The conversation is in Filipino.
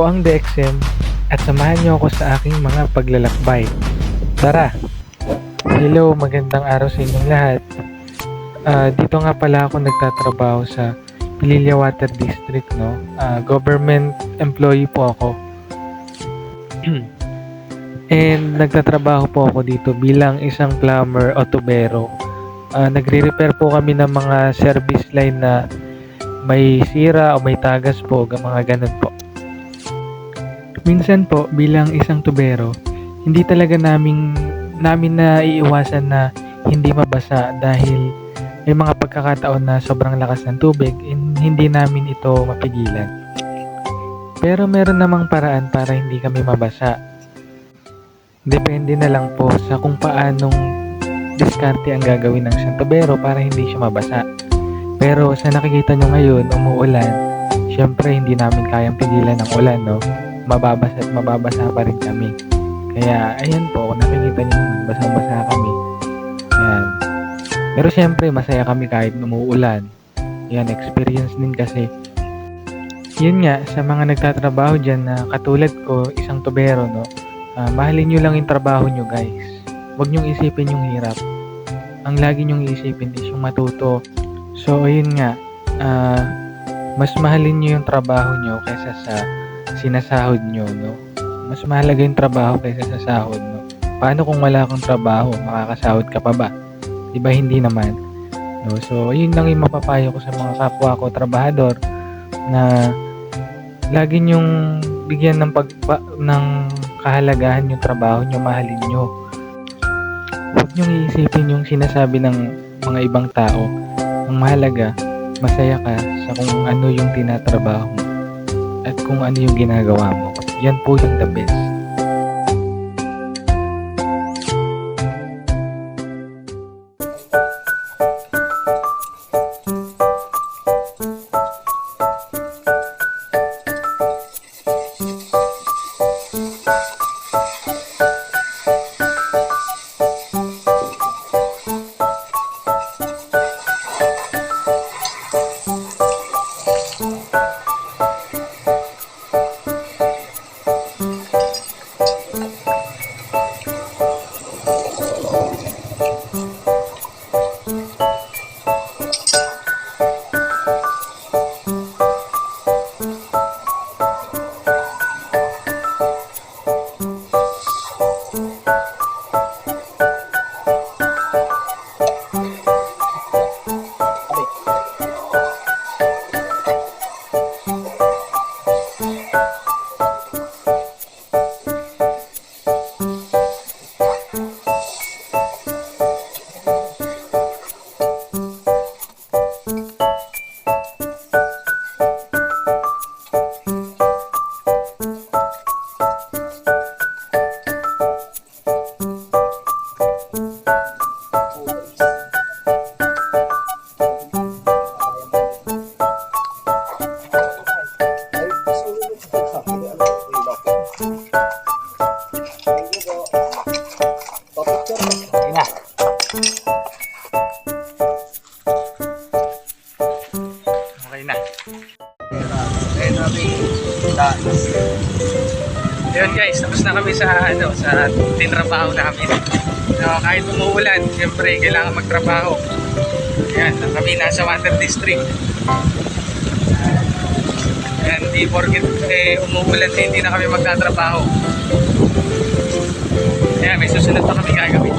Ito ang DXM at samahan niyo ako sa aking mga paglalakbay. Tara! Hello, magandang araw sa inyong lahat. Dito nga pala ako nagtatrabaho sa Pililla Water District, no? Government employee po ako. And nagtatrabaho po ako dito bilang isang plumber o tubero. Nagre-repair po kami ng mga service line na may sira o may tagas po, mga ganun po. Minsan po bilang isang tubero, hindi talaga namin na iiwasan na hindi mabasa dahil may mga pagkakataon na sobrang lakas ng tubig and hindi namin ito mapigilan. Pero meron namang paraan para hindi kami mabasa. Depende na lang po sa kung paanong diskarte ang gagawin ng isang tubero para hindi siya mabasa. Pero sa nakikita nyo ngayon, umuulan, syempre hindi namin kayang pigilan ng ulan, no? Mababasa at mababasa pa rin kami. Kaya, ayan po, kung nakikita nyo naman, basang-basa kami. Ayan. Pero syempre, masaya kami kahit umuulan. Ayan, experience din kasi. Yun nga, sa mga nagtatrabaho dyan na katulad ko, isang tubero, no? Mahalin nyo lang yung trabaho nyo, guys. Huwag nyong isipin yung hirap. Ang lagi nyong isipin is yung matuto. So, ayun nga, mas mahalin nyo yung trabaho nyo kaysa sa sinasahod nyo, no? Mas mahalaga yung trabaho kaysa sa sahod, no? Paano kung wala kang trabaho, makakasahod ka pa ba? Diba hindi naman? No? So, ayun lang yung mapapayo ko sa mga kapwa ko trabahador na lagi nyong bigyan ng kahalagahan yung trabaho nyo, mahalin nyo. Huwag nyong iisipin yung sinasabi ng mga ibang tao. Ang mahalaga, masaya ka sa kung ano yung tinatrabaho mo at kung ano yung ginagawa mo. Yan po yung the best. Okay na. Ayun guys, tapos na kami sa tinrabaho namin. So, kahit umuulan, siyempre kailangan magtrabaho. Ayan, kami nasa Water District. Ayan, di porket umuulan hindi na kami magtatrabaho. Ayan, may susunod pa kami gagawin.